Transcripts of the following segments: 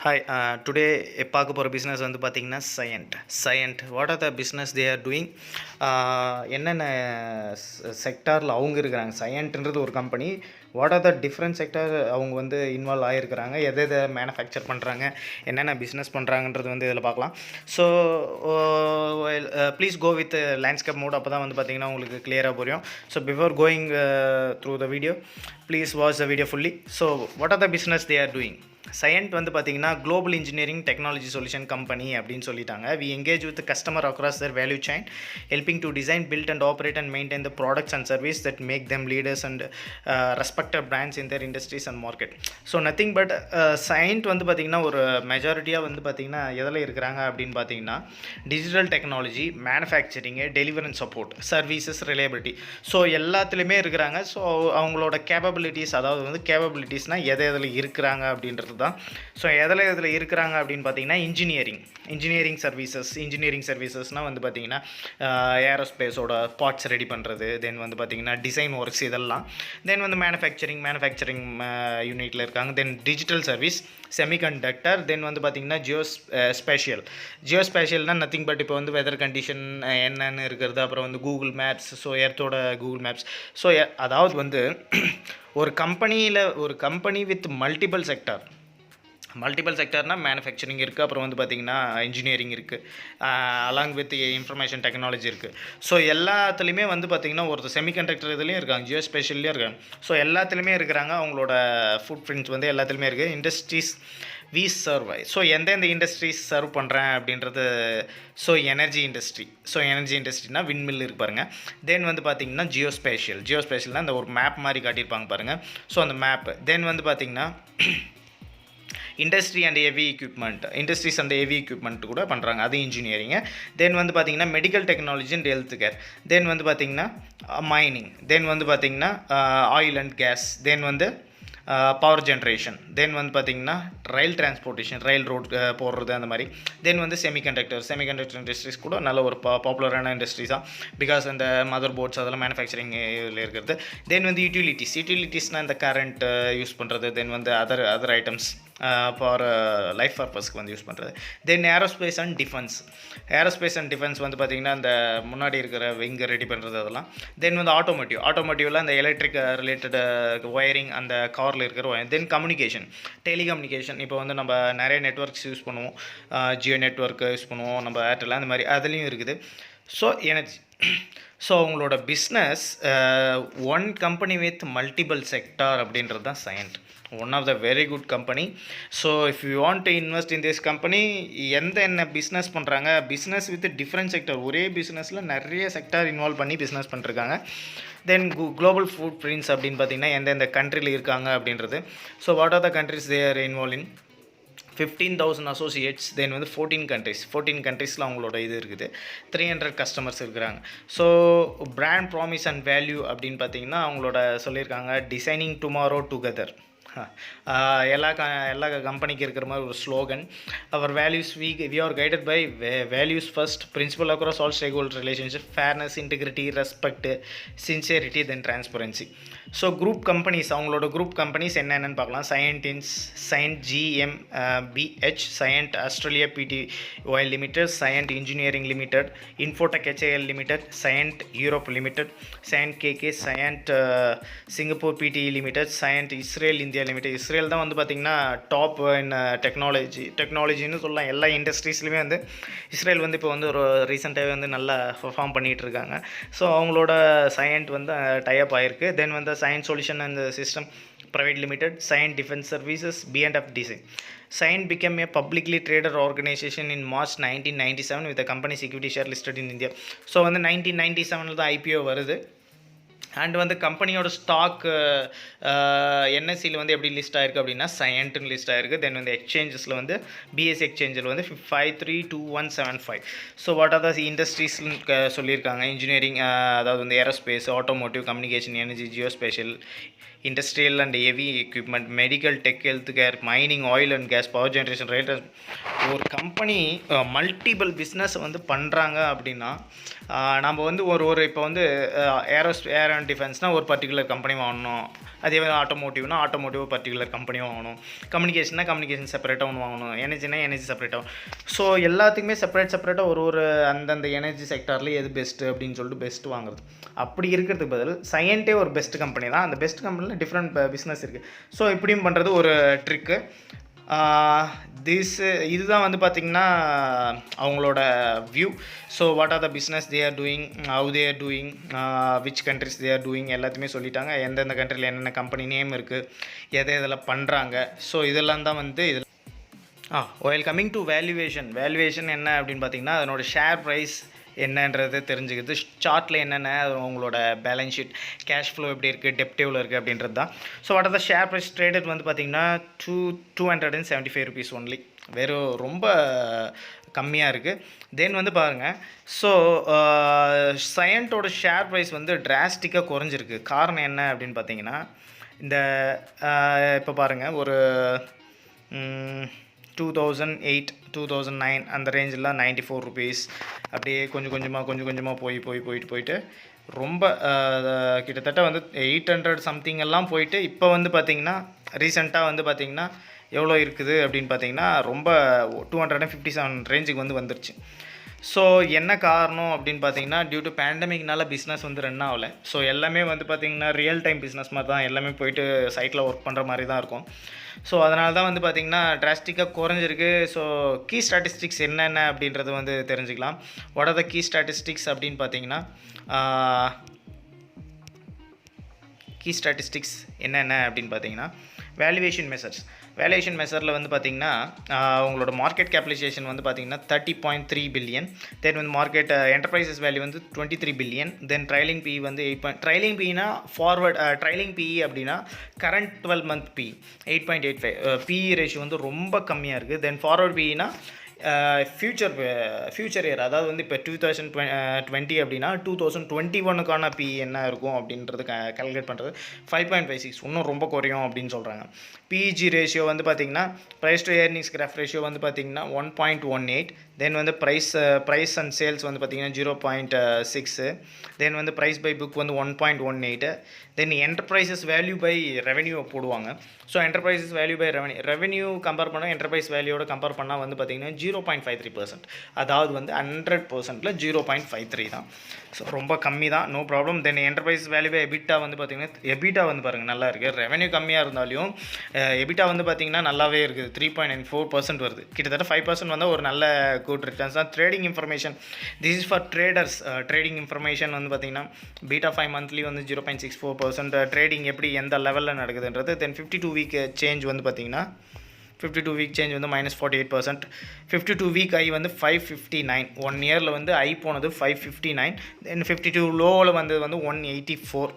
Hi, today பார்க்க போகிற business வந்து பார்த்திங்கன்னா Cyient what are the business they are doing, என்னென்ன செக்டாரில் அவங்க இருக்கிறாங்க. சயண்ட்ன்றது ஒரு company. What are the different sector அவங்க வந்து இன்வால்வ் ஆகிருக்கிறாங்க, எதை மேனுஃபேக்சர் பண்ணுறாங்க, என்னென்ன பிஸ்னஸ் பண்ணுறாங்கன்றது வந்து இதில் பார்க்கலாம். So please go with landscape mode, அப்போ தான் வந்து பார்த்திங்கன்னா உங்களுக்கு கிளியராக புரியும். So before going through the video, please watch the video fully. So what are the business they are doing. Cyient வந்து பார்த்திங்கன்னா global engineering technology solution company அப்படின்னு சொல்லிட்டாங்க. We engage with customer across their value chain, helping to design, build and operate and maintain the products and service that make them leaders and respected brands in their industries and market. So nothing but Cyient வந்து பார்த்திங்கன்னா ஒரு மெஜாரிட்டியாக வந்து பார்த்திங்கன்னா எதில் இருக்கிறாங்க அப்படின்னு பார்த்தீங்கன்னா digital technology, manufacturing, delivery and support, services, reliability. So எல்லாத்துலேயுமே இருக்கிறாங்க. ஸோ அவங்களோட கேப்பபிலிட்டிஸ், அதாவது வந்து கேப்பபிலிட்டிஸ்னால் எதில் இருக்கிறாங்க அப்படின்றது தான். ஸோ எதில் இருக்கிறாங்க அப்படின்னு பார்த்தீங்கன்னா இன்ஜினியரிங் சர்வீசஸ்னால் வந்து பார்த்திங்கன்னா ஏரோஸ்பேஸோட பார்ட்ஸ் ரெடி பண்ணுறது, தென் வந்து பார்த்திங்கன்னா டிசைன் ஒர்க்ஸ் இதெல்லாம், தென் வந்து மேனுஃபேக்சரிங் யூனிட்டில் இருக்காங்க, தென் டிஜிட்டல் சர்வீஸ், செமிகண்டக்டர், தென் வந்து பார்த்திங்கன்னா ஜியோஸ்பேஷியல்னால் நத்திங் பட் இப்போ வந்து வெதர் கண்டிஷன் என்னென்னு இருக்கிறது, அப்புறம் வந்து கூகுள் மேப்ஸ், ஸோ எர்த்தோட கூகுள் மேப்ஸ். ஸோ அதாவது வந்து ஒரு கம்பெனி வித் மல்டிபிள் செக்டார்னால் மேனுஃபேக்சரிங் இருக்குது, அப்புறம் வந்து பார்த்திங்கன்னா இன்ஜினியரிங் இருக்குது, அலாங் வித் இன்ஃபர்மேஷன் டெக்னாலஜி இருக்குது. ஸோ எல்லாத்துலேயுமே வந்து பார்த்திங்கன்னா ஒரு செமிகண்டக்டர் இதுலேயும் இருக்காங்க, ஜியோஸ்பேஷியல்லையும் இருக்காங்க. ஸோ எல்லாத்துலேயுமே இருக்கிறாங்க. அவங்களோட ஃபுட் பிரிண்ட்ஸ் வந்து எல்லாத்துலேயுமே இருக்குது. Industries we serve. ஸோ எந்தெந்த இண்டஸ்ட்ரீஸ் சர்வ் பண்ணுறேன் அப்படின்றது. ஸோ எனர்ஜி இண்டஸ்ட்ரினா விண்மில் இருக்கு பாருங்கள். தென் வந்து பார்த்திங்கன்னா ஜியோஸ்பேஷியல்னால் அந்த ஒரு மேப் மாதிரி காட்டியிருப்பாங்க பாருங்கள். ஸோ அந்த மேப்பு. தென் வந்து பார்த்திங்கன்னா இண்டஸ்ட்ரீஸ் அண்ட் ஹெவி எக்யூப்மெண்ட் கூட பண்ணுறாங்க, அது இன்ஜினியரிங்கு. தென் வந்து பார்த்திங்கன்னா medical technology and health care. Then வந்து பார்த்திங்கன்னா மைனிங். தென் வந்து பார்த்திங்கன்னா ஆயில் அண்ட் கேஸ். தென் வந்து பவர் ஜென்ரேஷன். தென் வந்து பார்த்திங்கன்னா ரயில் டிரான்ஸ்போர்ட்டேஷன், ரயில் ரோட் போடுறது அந்த மாதிரி. தென் வந்து செமிகண்டக்டர் இண்டஸ்ட்ரீஸ் கூட நல்ல ஒரு பாப்புலரான இண்டஸ்ட்ரீஸ் தான், பிகாஸ் அந்த மதர் போர்ட்ஸ் அதெல்லாம் மேனுஃபேக்சரிங் இதில் இருக்கிறது. தென் வந்து யூட்டிலிட்டிஸ்னால் இந்த கரண்ட் யூஸ் பண்ணுறது. தென் வந்து அதர் ஐட்டம்ஸ் ஃபார் லைஃப் பர்பஸ்க்கு வந்து யூஸ் பண்ணுறது. தென் ஏரோஸ்பேஸ் அண்ட் டிஃபென்ஸ் வந்து பார்த்திங்கன்னா அந்த முன்னாடி இருக்கிற விங்கை ரெடி பண்ணுறது அதெல்லாம். தென் வந்து ஆட்டோமோட்டிவில் அந்த எலக்ட்ரிக் ரிலேட்டட் ஒயரிங், அந்த காரில் இருக்கிற ஒயர். தென் டெலிகம்யூனிகேஷன். இப்போ வந்து நம்ம நிறைய நெட்ஒர்க்ஸ் யூஸ் பண்ணுவோம், ஜியோ நெட்ஒர்க் யூஸ் பண்ணுவோம், நம்ம ஏர்டெல் அந்த மாதிரி அதுலேயும் இருக்குது. So energy. ஸோ அவங்களோட business one company with multiple sector அப்படின்றது தான் Cyient. One of the very good company. So if you want to invest in this company, என்ன பிஸ்னஸ் பண்ணுறாங்க, பிஸ்னஸ் வித் டிஃப்ரெண்ட் செக்டார், ஒரே பிஸ்னஸில் நிறைய செக்டார் இன்வால்வ் பண்ணி business பண்ணிருக்காங்க. தென் குளோபல் ஃபுட் பிரிண்ட்ஸ் அப்படின்னு பார்த்தீங்கன்னா எந்தெந்த கண்ட்ரியில் இருக்காங்க அப்படின்றது. So what are the countries they are involve in 15,000 associates. Then வந்து 14 கண்ட்ரீஸில் அவங்களோட இது இருக்குது. 300 கஸ்டமர்ஸ் இருக்கிறாங்க. So brand promise and value அப்படின்னு பார்த்தீங்கன்னா அவங்களோட சொல்லியிருக்காங்க, டிசைனிங் டுமாரோ டுகெதர். எல்லா கம்பெனிக்கு இருக்கிற மாதிரி ஒரு slogan. Our values we are guided by values first, principle across all stakeholder relationship, fairness, integrity, respect, sincerity, then transparency. So அவங்களோட குரூப் கம்பெனிஸ் என்னென்னு பார்க்கலாம். Cyient GmbH, Cyient Australia Pty limited, Cyient engineering limited, Infotech HAL limited, Cyient Europe limited, Cyient KK, Cyient Singapore Pte limited, Cyient Israel India limited. Israel தான் வந்து பார்த்திங்கன்னா top இன் டெக்னாலஜின்னு சொல்லலாம். எல்லா இண்டஸ்ட்ரீஸ்லையுமே வந்து Israel வந்து இப்போ வந்து ஒரு ரீசெண்டாகவே வந்து நல்லா பெர்ஃபார்ம் பண்ணிகிட்டு இருக்காங்க. ஸோ அவங்களோட சயண்ட் வந்து டைப் ஆகிருக்கு. தென் வந்து Cyient solution and system private limited, Cyient defence services, B&F Design. Cyient became a publicly traded organization in March 1997 with the company's equity share listed in India. So வந்து 1997 தான் IPO வருது. And வந்து கம்பெனியோட stock என்எஸ்சியில் வந்து எப்படி list ஆகிருக்கு அப்படின்னா சயண்ட்னு லிஸ்ட் ஆகிருக்கு. தென் வந்து எக்ஸ்சேஞ்சஸில் வந்து BSE எக்ஸ்சேஞ்சில் வந்து 532175. ஸோ வாட் ஆர் த இண்டஸ்ட்ரீஸ்னு சொல்லியிருக்காங்க. இன்ஜினியரிங், அதாவது வந்து aerospace, automotive, communication, energy, geospatial, industrial and heavy equipment, medical, tech, health care, mining, oil and gas, power generation, rail. ஒரு கம்பெனி மல்டிபிள் பிஸ்னஸ் வந்து பண்ணுறாங்க அப்படின்னா நம்ம வந்து இப்போ வந்து ஏர் அண்ட் டிஃபென்ஸ்னால் ஒரு பர்டிகுலர் கம்பெனி வாங்கணும், அதே மாதிரி ஆட்டோமோட்டிவ் பர்டிகுலர் கம்பெனி வாங்கணும், கம்யூனிகேஷன் செப்பரேட்டாக ஒன்று வாங்கணும், எனர்ஜி செப்பரேட்டாக. ஸோ எல்லாத்துக்குமே செப்பரேட்டாக ஒரு அந்தந்த எனர்ஜி செக்டாரில் எது பெஸ்ட்டு அப்படின்னு சொல்லிட்டு பெஸ்ட்டு வாங்குறது. அப்படி இருக்கிறதுக்கு பதில் சையன்ட்டே ஒரு பெஸ்ட் கம்பெனி தான். அந்த பெஸ்ட் கம்பெனியில் டிஃப்ரெண்ட் பிஸ்னஸ் இருக்குது. ஸோ இப்படியும் பண்ணுறது ஒரு ட்ரிக்கு. இதுதான் வந்து பார்த்திங்கன்னா அவங்களோட view. So what are the business they are doing, how they are doing, which countries they are doing எல்லாத்தையுமே சொல்லிட்டாங்க. எந்தெந்த கண்ட்ரியில் என்னென்ன கம்பெனி நேம் இருக்குது, எதில் பண்ணுறாங்க. ஸோ இதெல்லாம் தான் வந்து இதில் ஒயில் கம்மிங் டு வேல்யூவேஷன் என்ன அப்படின்னு பார்த்திங்கன்னா அதனோட ஷேர் ப்ரைஸ் என்னன்றது தெரிஞ்சுக்கிறது. சார்ட்டில் என்னென்ன உங்களோட பேலன்ஸ் ஷீட், கேஷ் ஃப்ளோ எப்படி இருக்குது, டெப்ட் எவ்வளோ இருக்குது அப்படின்றது தான். So what are the share price traded வந்து பார்த்திங்கன்னா 275 rupees ஒன்லி. வெறும் ரொம்ப கம்மியாக இருக்குது. தென் வந்து பாருங்கள், ஸோ சையன்ட்டோட ஷேர் ப்ரைஸ் வந்து டிராஸ்டிக்காக குறைஞ்சிருக்கு. காரணம் என்ன அப்படின்னு பார்த்தீங்கன்னா இந்த இப்போ பாருங்கள் ஒரு 2008 2009 அந்த ரேஞ்சில் 94 rupees அப்படியே கொஞ்சம் கொஞ்சமாக போயிட்டு ரொம்ப கிட்டத்தட்ட வந்து 800 சம்திங் எல்லாம் போயிட்டு இப்போ வந்து பார்த்திங்கன்னா ரீசெண்டாக வந்து பார்த்திங்கன்னா எவ்வளோ இருக்குது அப்படின்னு பார்த்தீங்கன்னா ரொம்ப 257 ரேஞ்சுக்கு வந்துருச்சு. ஸோ என்ன காரணம் அப்படின்னு பார்த்தீங்கன்னா டியூ டு பேண்டமிக்னால பிஸ்னஸ் வந்து ரன் ஆகலை. ஸோ எல்லாமே வந்து பார்த்திங்கன்னா ரியல் டைம் பிஸ்னஸ் மாதிரி தான், எல்லாமே போயிட்டு சைட்டில் ஒர்க் பண்ணுற மாதிரி தான் இருக்கும். ஸோ அதனால தான் வந்து பார்த்திங்கன்னா டிராஸ்டிக்காக குறைஞ்சிருக்கு. ஸோ கீ ஸ்டாட்டிஸ்டிக்ஸ் என்னென்ன அப்படின்றது வந்து தெரிஞ்சுக்கலாம். What are the key statistics அப்படின்னு பார்த்தீங்கன்னா என்னென்ன அப்படின்னு பார்த்தீங்கன்னா வேல்யூவேஷன் மெஷரில் வந்து பார்த்திங்கன்னா உங்களோட மார்க்கெட் கேபிடலைசேஷன் வந்து பார்த்திங்கன்னா 30.3 billion. தென் வந்து மார்க்கெட் என்டர்பிரைசஸ் வேல்யூ வந்து 23 billion. தென் ட்ரைலிங் PE வந்து ட்ரைலிங் PEனா ஃபார்வர்ட் ட்ரைலிங் PE அப்படின்னா current 12 month PE 8.85. PE ratio வந்து ரொம்ப கம்மியாக இருக்குது. தென் ஃபார்வர்ட் PEனா ஃப்யூச்சர் இயர், அதாவது வந்து இப்போ 2020 அப்படின்னா 2021க்கான PE என்ன இருக்கும் அப்படின்றது கால்குலேட் பண்ணுறது 5.56, இன்னும் ரொம்ப குறையும் அப்படின்னு சொல்கிறாங்க. PEG ரேஷியோ வந்து பார்த்திங்கன்னா price to earnings graph ratio வந்து பார்த்திங்கன்னா 1.18. தென் வந்து ப்ரைஸ் அண்ட் சேல்ஸ் வந்து பார்த்திங்கன்னா 0.6. தென் வந்து ப்ரைஸ் பை புக் வந்து 1.18. Then enterprises value by revenue போடுவாங்க. So enterprises value by revenue compare பண்ணால் என்டர்பிரைஸ் வேல்யூவோட கம்பேர் பண்ணால் வந்து பார்த்திங்கன்னா 0.53%. அதாவது வந்து 100%ல் 0.53 தான். ஸோ ரொம்ப கம்மி தான், no problem. Then enterprise value by EBITDA வந்து பார்த்திங்கன்னா எபிட்டா வந்து பாருங்கள் நல்லா இருக்குது. ரெவென்யூ கம்மியாக இருந்தாலும் எபிட்டா வந்து பார்த்திங்கன்னா நல்லாவே இருக்குது, 3.94% வருது. கிட்டத்தட்ட 5% வந்தால் ஒரு நல்ல குட் ரிட்டர்ன்ஸ் தான். Trading information, this is for traders. Trading information வந்து பார்த்திங்கன்னா பீட்டா 5 மந்த்லி வந்து 0.64%. ட்ரேடிங் எப்படி எந்த லெவலில் நடக்குதுன்றது. தென் 52 வீக் சேஞ்ச் வந்து பார்த்திங்கன்னா 52 வீக் சேஞ்ச் வந்து -48%. 52 வீக் ஐ வந்து 559. 1 இயரில் வந்து ஐ போனது 559. தென் 52 லோவில் வந்தது வந்து 184.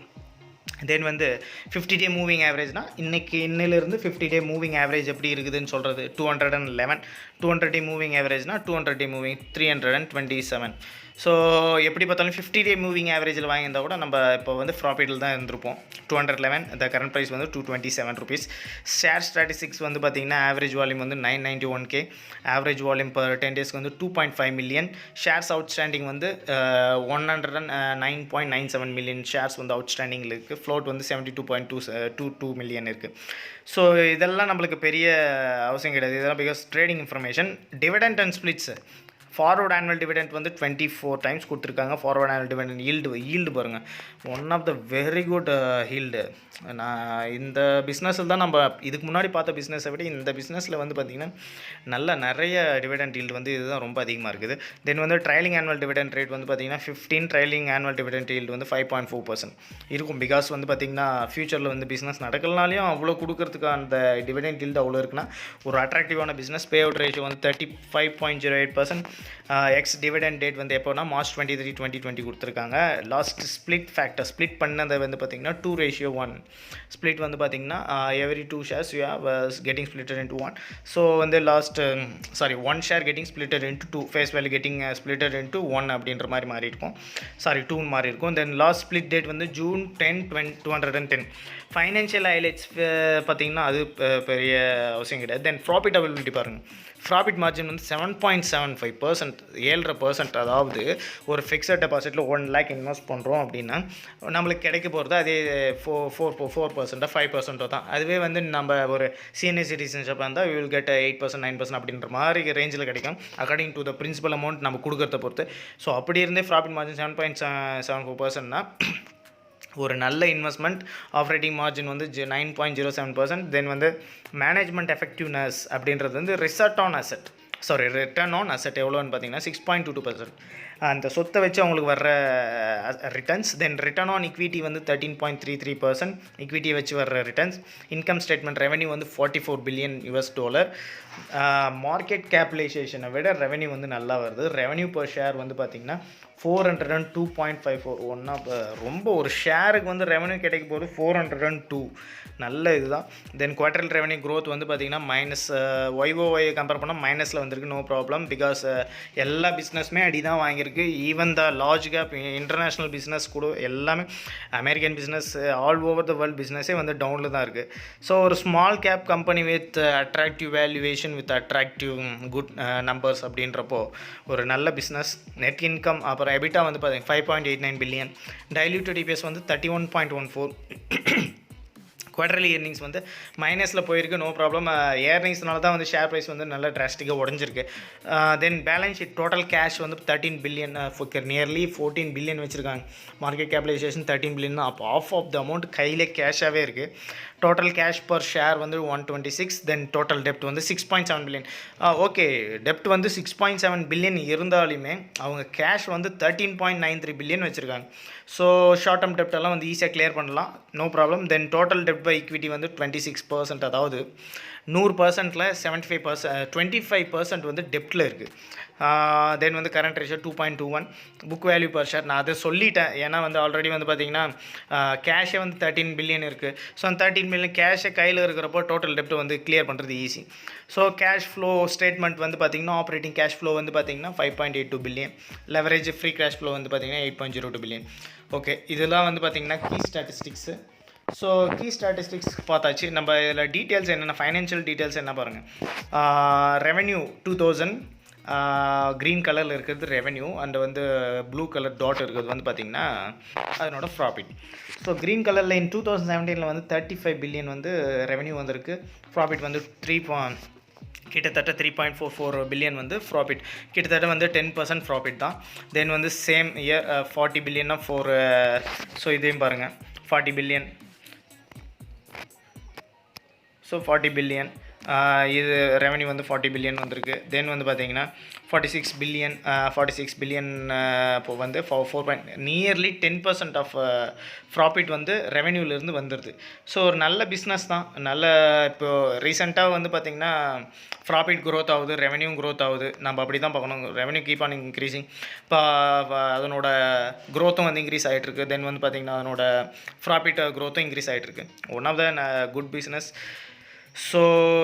தென் வந்து 50 டே மூவிங் ஆவரேஜ்னால் இன்னிலிருந்து 50 டே மூவிங் ஆவரேஜ் எப்படி இருக்குதுன்னு சொல்கிறது 211. 200 டே மூவிங் ஆவரேஜ்னால் 200 டே மூவிங் 327. ஸோ எப்படி பார்த்தாலும் 50 டே மூவிங் ஆவரேஜில் வாங்கியிருந்தால் கூட நம்ம இப்போ வந்து ப்ராஃபிட்டில் தான் இருந்திருப்போம். 211, இந்த கரண்ட் ப்ரைஸ் வந்து 227 rupees. ஷேர் ஸ்டாட்டிஸ்டிக்ஸ் வந்து பார்த்திங்கன்னா ஆவரேஜ் வால்யூம் வந்து 991K. ஆவரேஜ் வால்யூம் பர் 10 டேஸ்க்கு வந்து 2.5 million. ஷேர்ஸ் அவுட்ஸ்டாண்டிங் வந்து 109.97 million ஷேர்ஸ் வந்து அவுட்ஸ்டாண்டிங்கில் இருக்குது. ஃப்ளோட் வந்து 72.22 million இருக்குது. ஸோ இதெல்லாம் நம்மளுக்கு பெரிய அவசியம் கிடையாது, இதெல்லாம் because trading information. Dividend and splits, forward annual dividend வந்து 24 times கொடுத்துருக்காங்க. ஃபார்வர்ட் ஆனுவல் டிவிடெண்ட் ஈல்டு பாருங்கள், one of the very good yield. நான் இந்த பிஸ்னஸில் தான் நம்ம இதுக்கு முன்னாடி பார்த்த பிஸ்னஸை விட இந்த பிஸ்னஸில் வந்து பார்த்திங்கன்னா நிறைய டிவிடெண்ட் ஈல்டு வந்து இதுதான் ரொம்ப அதிகமாக இருக்குது. தென் வந்து ட்ரைலிங் ஆனுவல் டிவிடெண்ட் ரேட் வந்து பார்த்திங்கன்னா 15, ட்ரைலிங் ஆனுவல் டிவிடெண்ட் ஈல்டு வந்து 5.4% இருக்கும். பிகாஸ் வந்து பார்த்திங்கன்னா ஃபியூச்சரில் வந்து பிஸ்னஸ் நடக்கலனாலையும் அவ்வளோ கொடுக்கறதுக்கு அந்த டிவிடெண்ட் ஈல்டு அவ்வளோ இருக்குன்னா ஒரு அட்ராக்டிவான பிஸ்னஸ். பே அவுட் ரேஷியோ வந்து 35.08%. எக்ஸ் டிவிடெண்ட் டேட் வந்து எப்போனா March 23, 2020 கொடுத்துருக்காங்க. லாஸ்ட் ஸ்ப்ளிட் பண்ணதை வந்து பார்த்திங்கன்னா 2:1 ஸ்ப்ளிட் வந்து பார்த்திங்கன்னா every 2 shares you have getting splitted into 1. So வந்து one share getting splitted into 2, face value getting splitted into 1 அப்படின்ற மாதிரி மாறி இருக்கும். 2 மாறி இருக்கும். தென் லாஸ்ட் ஸ்ப்ளிட் டேட் வந்து June 10, 210. ஃபைனான்ஷியல் ஹைலைட்ஸ் பார்த்திங்கன்னா அது பெரிய அவசியம் கிடையாது. தென் ப்ராஃபிட்டபிலிட்டி பாருங்கள், ப்ராஃபிட் மார்ஜின் வந்து 7.75%, 7.5%. அதாவது ஒரு ஃபிக்ஸட் டெபாசிட்டில் 1 lakh இன்வெஸ்ட் பண்ணுறோம் அப்படின்னா நம்மளுக்கு கிடைக்க போகிறது அதே 4% 5% தான். அதுவே வந்து நம்ம ஒரு சீனியர் சிட்டிசன்ஷிப் இருந்தால் வில் கெட் 8% 9% அப்படின்ற மாதிரி ரேஞ்சில் கிடைக்கும் according to the principal amount நம்ம கொடுக்கறத பொறுத்து. ஸோ அப்படி இருந்தே ப்ராஃபிட் மார்ஜின் 7.74%னா ஒரு நல்ல இன்வெஸ்ட்மெண்ட். ஆப்ரேட்டிங் மார்ஜின் வந்து 9.07%. தென் வந்து மேனேஜ்மெண்ட் எஃபெக்டிவ்னஸ் அப்படின்றது வந்து ரிட்டர்ன் ஆன் அசெட் எவ்வளோன்னு பார்த்தீங்கன்னா 6.22%. அந்த சொத்தை வச்சு அவங்களுக்கு வர்ற returns. Then return on equity வந்து 13.33%, இக்விட்டியை வச்சு வர்ற ரிட்டர்ன்ஸ். இன்கம் ஸ்டேட்மெண்ட் ரெவன்யூ வந்து $44 billion. மார்க்கெட் கேபிடலைசேஷனை விட ரெவன்யூ வந்து நல்லா வருது. ரெவன்யூ பர் ஷேர் வந்து பார்த்திங்கன்னா 402.54. ஒன்றா ரொம்ப ஒரு ஷேருக்கு வந்து ரெவன்யூ கிடைக்க போகிறது 402, நல்ல இதுதான். தென் குவார்டரல் ரெவன்யூ க்ரோத் வந்து பார்த்திங்கன்னா மைனஸ் YOY கம்பேர் பண்ணால் மைனஸில் வந்திருக்கு. நோ ப்ராப்ளம், பிகாஸ் எல்லா பிஸ்னஸுமே அடி தான் வாங்கியிருக்கு. Even the large cap international business கூட எல்லாமே American business all over the world பிஸ்னஸே வந்து டவுனில் தான் இருக்குது. ஸோ ஒரு small cap company with attractive valuation with attractive good numbers அப்படின்றப்போ ஒரு நல்ல பிஸ்னஸ். நெட் இன்கம் அப்புறம் எபிட்டா வந்து பார்த்தீங்கன்னா 5.89 billion. டைல்யூட்டட் EPS வந்து 31.14. குவார்டர்லி இயர்னிங்ஸ் வந்து மைனஸில் போயிருக்கு. நோ ப்ராப்ளம், இயர்னிங்ஸ்னால தான் வந்து ஷேர் ப்ரைஸ் வந்து நல்லா டிராஸ்டிக்காக உடஞ்சிருக்கு. Then balance sheet total cash வந்து 13 billion, நியர்லி 14 billion வச்சுருக்காங்க. மார்க்கெட் கேபிடலைசேஷன் 13 billion தான். அப்போ ஆஃப் ஆஃப் த அமௌண்ட் கையில் கேஷாகவே இருக்குது. டோட்டல் கேஷ் பர் ஷேர் வந்து 126. தென் டோட்டல் டெப்ட் வந்து 6.7 billion. ஓகே, டெப்ட் வந்து 6.7 billion இருந்தாலுமே அவங்க கேஷ் வந்து 13.93 billion வச்சுருக்காங்க. ஸோ ஷார்ட் டேர்ம் டெப்டெல்லாம் வந்து ஈஸியாக கிளியர் பண்ணலாம், நோ ப்ராப்ளம். தென் டோட்டல் டெப்ட் பை ஈக்விட்டி வந்து 26%. அதாவது 100%ல் 25% வந்து டெப்ட்டில் இருக்குது. தென் வந்து current ratio 2.21. Book value per share நான் அதை சொல்லிட்டேன், ஏன்னா வந்து ஆல்ரெடி வந்து பார்த்திங்கன்னா கேஷே வந்து 13 billion இருக்குது. ஸோ அந்த 13 billion கேஷை கையில் இருக்கிறப்போ டோட்டல் டெப்ட் வந்து கிளியர் பண்ணுறது easy. So cash flow statement வந்து பார்த்திங்கன்னா ஆப்ரேட்டிங் கேஷ் ஃப்ளோ வந்து பார்த்திங்கன்னா 5.82 billion. Leverage free cash flow வந்து பார்த்திங்கன்னா 8.02 billion. ஓகே, இதெல்லாம் வந்து பார்த்திங்கன்னா key statistics. So key statistics பார்த்தாச்சு. நம்ம இதில் டீட்டெயில்ஸ் என்னென்ன ஃபைனான்ஷியல் டீட்டெயில்ஸ் என்ன பாருங்கள். ரெவென்யூ 2000 க்ரீன் கலரில் இருக்கிறது ரெவென்யூ, அண்ட் வந்து ப்ளூ கலர் டாட் இருக்கிறது வந்து பார்த்திங்கன்னா அதனோட ப்ராஃபிட். ஸோ க்ரீன் கலரில் இன் 2017 வந்து 35 billion வந்து ரெவென்யூ வந்திருக்கு. ப்ராஃபிட் வந்து கிட்டத்தட்ட 3.44 billion வந்து ப்ராஃபிட், கிட்டத்தட்ட வந்து 10% ப்ராஃபிட் தான். தென் வந்து சேம் இயர் 40 billion ஸோ இதையும் பாருங்கள் 40 billion. ஸோ 40 billion இது ரெவன்யூ வந்து 40 billion வந்திருக்கு. தென் வந்து பார்த்தீங்கன்னா 46 billion இப்போ வந்து நியர்லி 10% ஆஃப் ப்ராஃபிட் வந்து ரெவென்யூலேருந்து வந்துடுது. ஸோ ஒரு நல்ல பிஸ்னஸ் தான். நல்ல இப்போது ரீசெண்டாக வந்து பார்த்திங்கன்னா ப்ராஃபிட் க்ரோத் ஆகுது, ரெவென்யூ க்ரோத் ஆகுது. நம்ம அப்படி தான் பார்க்கணும். Revenue keep on increasing. இப்போ அதனோட க்ரோத்தும் வந்து இன்க்ரீஸ் ஆகிட்டுருக்கு. தென் வந்து பார்த்திங்கன்னா அதனோட ப்ராஃபிட் க்ரோத்தும் இன்க்ரீஸ் ஆகிட்டுருக்கு. One of the good business. So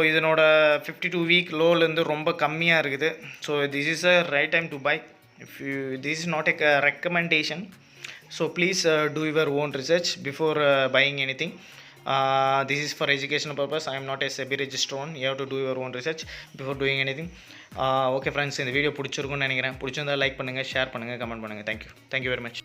இதனோட 52-week லோலேருந்து ரொம்ப கம்மியாக இருக்குது. So this is a right time to buy. This is not a recommendation. So please do your own research before buying anything. This is for educational purpose. I am not a SEBI registered one. You have to do your own research before doing anything. Okay friends, இந்த video பிடிச்சிருக்கும்னு நினைக்கிறேன். பிடிச்சிருந்தா like பண்ணுங்கள், share பண்ணுங்கள், comment பண்ணுங்கள். Thank you very much.